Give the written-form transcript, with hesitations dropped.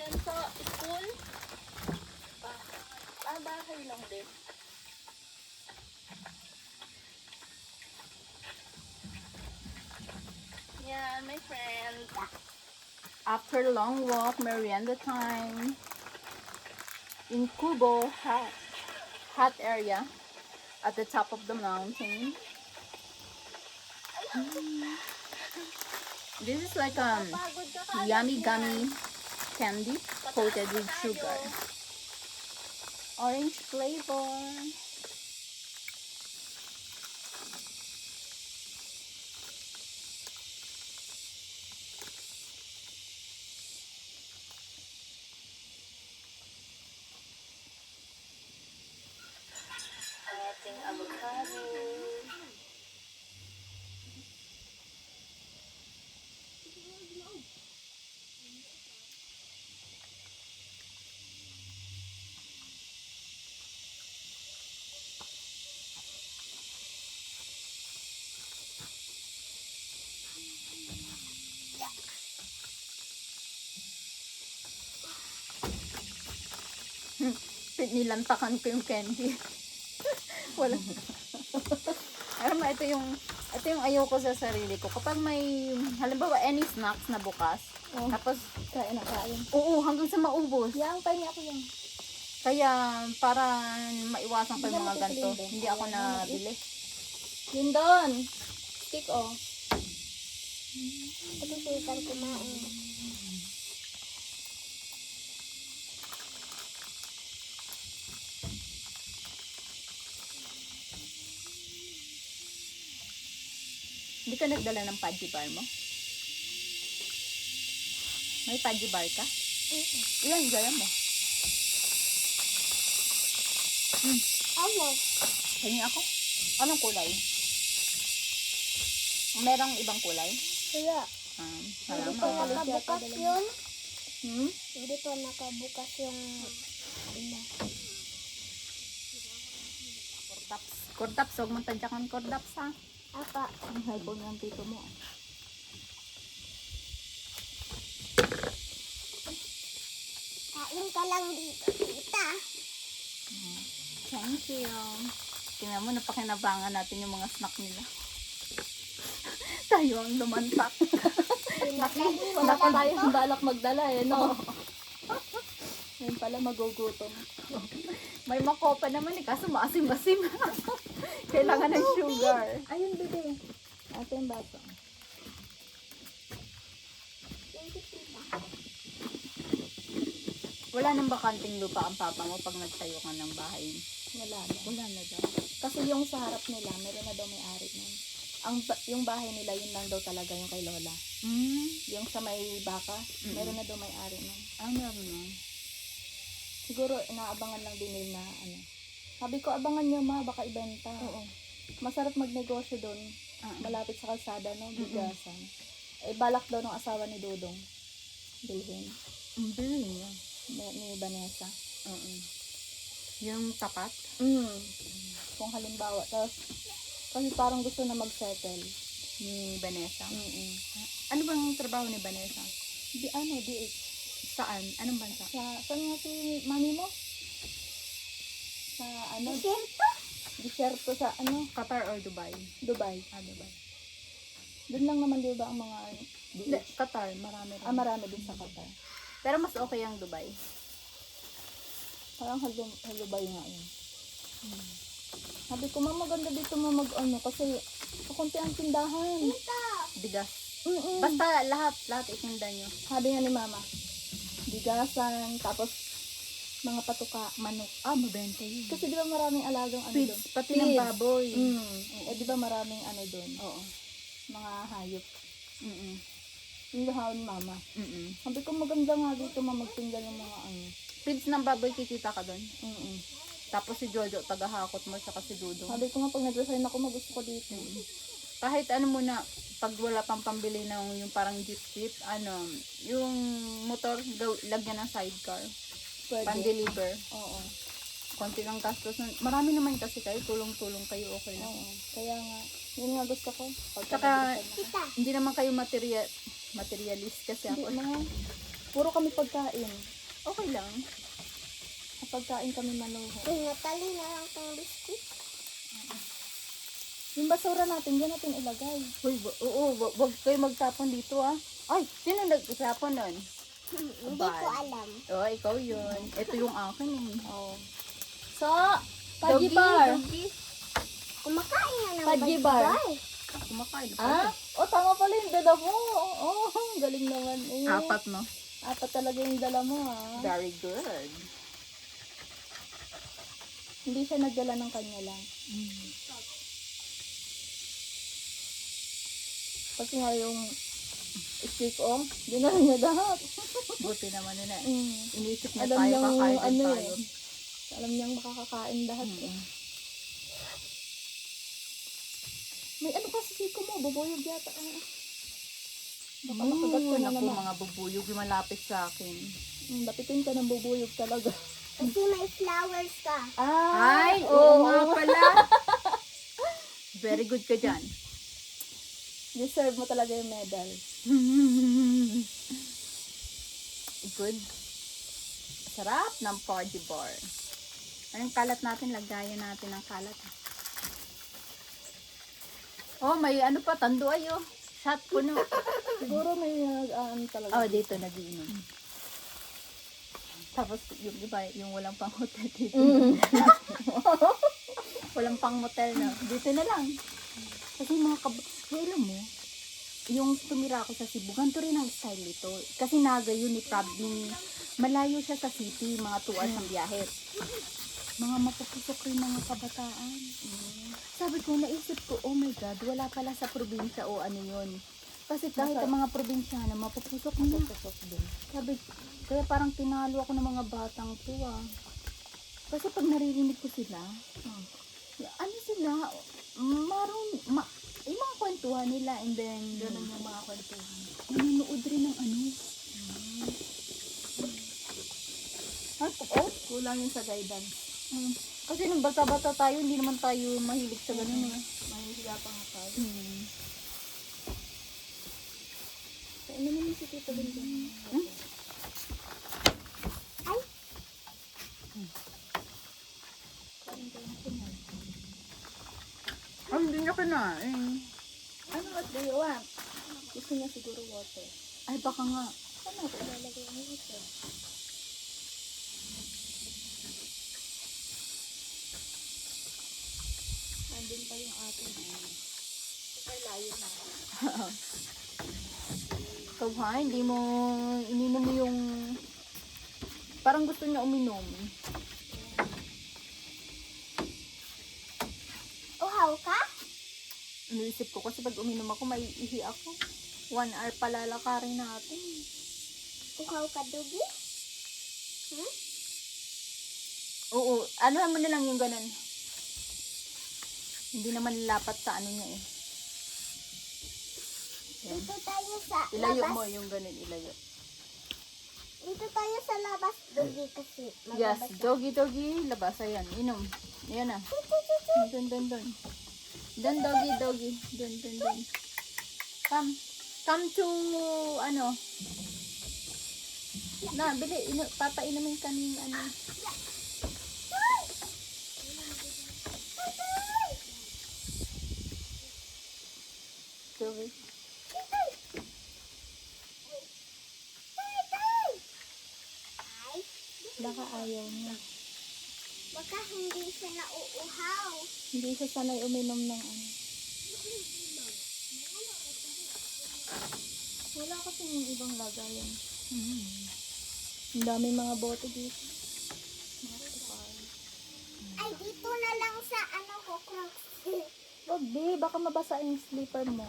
Yan sa school. Bahay lang din. Yan, my friend. After long walk, merienda time. In Kubo, hot area at the top of the mountain. This is like Pagod ka ka. yummy gummy candy coated with sugar. Orange flavor. Ang ating avocado. Nilantakan ko yung candy. Wala. Pero ito yung ayoko sa sarili ko. Kapag may, halimbawa, any snacks na bukas, tapos, Kain na kain. oo, hanggang sa maubos. Yang, pahingi ako yan. Kaya, para maiwasan ko yung Hindi mga mo ganito, pipiliin din. hindi ako Ayan, nabili. Yun doon. Stick, oh. Ito sukar kumain. Hindi ka nagdala ng Pudgy bar mo? May Pudgy bar ka? Ilan dala mo? Awa. Hingi ako? Anong kulay? Merong ibang kulay? Kaya, Wala hindi pa mo. nakabukas yun. Hmm? Hindi pa nakabukas yung ano. Kordaps, huwag mong tadyakan kordaps ha. Apa. Ang cellphone ng tito mo. Kain ka lang dito, tita. Thank you. Tingnan mo, napakinabangan natin yung mga snack nila. Tayo ang lumantak. Wala pa tayong balak magdala eh, no? Ngayon pala magugutom. May makopa naman eh, kaso maasim-asim. Kailangan ng sugar. Ayun, bebe. Ate yung baso. Wala nang bakanting lupa ang papa mo pag nagtayo ka ng bahay. Wala na. Wala na daw. Kasi yung sa harap nila, meron na daw may-ari nun. Yung bahay nila, yun lang daw talaga yung kay Lola. Yung sa may baka, meron na daw may-ari nun. Meron na. Siguro, inaabangan lang din nila na ano. Sabi ko, abangan nyo ma, baka ibenta. Oo. Masarap magnegosyo doon. Malapit sa kalsada, no? Bigasan. Eh, balak daw ng asawa ni Dudong. Bilhin. Bilhin niya. Ni Vanessa. Yung tapat? Kung halimbawa. Tapos, kasi parang gusto na mag-settle. Ni Vanessa? Ano bang trabaho ni Vanessa? DH. Saan? Anong bansa? Saan nga si mami mo? Sa ano? Disyerto sa ano? Qatar or Dubai? Dubai. Dubai. Doon lang naman di ba ang mga Hindi, DH? Qatar, marami rin. Marami din sa Qatar. Pero mas okay ang Dubai. Parang Dubai nga yun. Sabi ko, mama, maganda dito mo mag-ano kasi kakunti ang tindahan. Bigas. Basta lahat itinda nyo. Sabi nga ni mama, bigasan, tapos mga patuka, manok. Mabenta yun. Kasi di ba maraming alagang ano doon? Feeds, pati ng baboy. Eh di ba maraming ano doon? Oo. Mga hayop. Mm-mm. Yung lahaw ni mama. Mm-mm. Sabi ko, maganda nga dito magtinda ng mga ano. Feeds ng baboy, kikita ka doon. Mm-mm. Tapos si Jojo, tagahakot mo, saka si Dudong. Sabi ko nga, pag nag-resign ako, magusto ko dito. Kahit ano muna, pag wala pang pambili ng yung parang jeep, yung motor, lagyan ng sidecar. Pwede. Pan-deliver. Oo. Konti lang gastos. Marami naman kasi kayo, tulong-tulong kayo, okay lang. Oo. Kaya nga, yun nga gusto ko. Tsaka, hindi naman kayo materialist kasi Hindi ako. naman. Puro kami pagkain. Okay lang. Kapag kain kami maluho. Uy, natali na lang tong biscuit. Yung basura natin, yan natin ilagay. Uy, wag kayo magtapon dito ah. Ay, sino nagtapon nun? Hindi Bad. ko alam. Oh, ikaw yun. Ito yung akin eh. Oh. So, Pudgy bar. Doggy. Kumakain na ng Pudgy Pudgy bar. Kumakain pa. Ah? Oh, tama pala yung dala mo. Oh, galing naman. Eh. Apat, no? Apat talaga yung dala mo, ha? Very good. Hindi siya nagdala ng kanya lang. Kasi nga yung stick on, dinala niya lahat. Buti naman yun eh. Mm. Inisip na Alam tayo, niyang kakain din ano tayo. eh. Alam niyang makakakain lahat. Eh. May ano kasi siko mo, bubuyog yata. Baka makagat ko na Naku, naman. mga bubuyog yung malapit sa akin. Lapitin ka ng bubuyog talaga. Kasi may flowers ka. Ay, oo nga pala. Very good ka dyan. Deserve mo talaga yung medal. Good. Sarap ng Pudgy bar. Anong kalat natin? Lagayan natin ng kalat. Oh, may ano pa, tando ay oh. Shot puno. Siguro may talaga. Oh, dito nagiinom. Tapos yung iba, yung walang pang hotel dito. Walang pang motel na. Dito na lang. Kasi mga alam mo, yung tumira ako sa Cebu, ganito rin ang style nito. Kasi Naga yun ni Probing, malayo siya sa city, mga 2 hours ang biyahe. Mga mapupusok rin mga kabataan. Sabi ko, naisip ko, oh my God, wala pala sa probinsya o ano yun. Kasi kahit ang mga probinsyana, mapupusok na. Sabi, kaya parang tinalo ako ng mga batang to ah. Kasi pag naririnig ko sila, ano sila, yung mga kwentuhan nila and then, Ganun yung mga kwentuhan. nanonood rin ng ano. Kulang yun sa guidance. Kasi nung bata-bata tayo, hindi naman tayo mahilig sa ganun eh. Mahihiga pa nga tayo. So, ano naman si Tito Bindong? Ay, hindi niya kinain. Ano what do you want? Gusto niya siguro water. Ay, baka nga. Saan natin ilalagay ang water? Andun pa yung ating super layo na. Ikaw ha, hindi mo, ininom mo yung, parang gusto niya uminom. Uhaw ka? Naisip ko kasi pag uminom ako, may ihi ako. 1 hour palalakarin natin. Uhaw ka, Dugi? Oo, ano mo na lang yung ganun. Hindi naman lapat sa ano niya eh. Yan. Dito tayo sa Ilayo labas. mo yung ganun, ilayo. Dito tayo sa labas, Dugi, kasi Yes, magbabasa. doggy, labas. Ayan, inom. Ayan na. Dun. Dun, doggy. Dun. Come to, ano. Na, bili, papainumin ka ng ano. Doggy. Ay, Baka ayaw niya. baka hindi siya nauuhaw. Hindi siya sanay uminom ng ano. Wala kasi yung ibang lagayan. Ang daming mga bote dito. Ay, dito na lang sa ano ko, Crocs. Wag, be, baka mabasa yung slipper mo.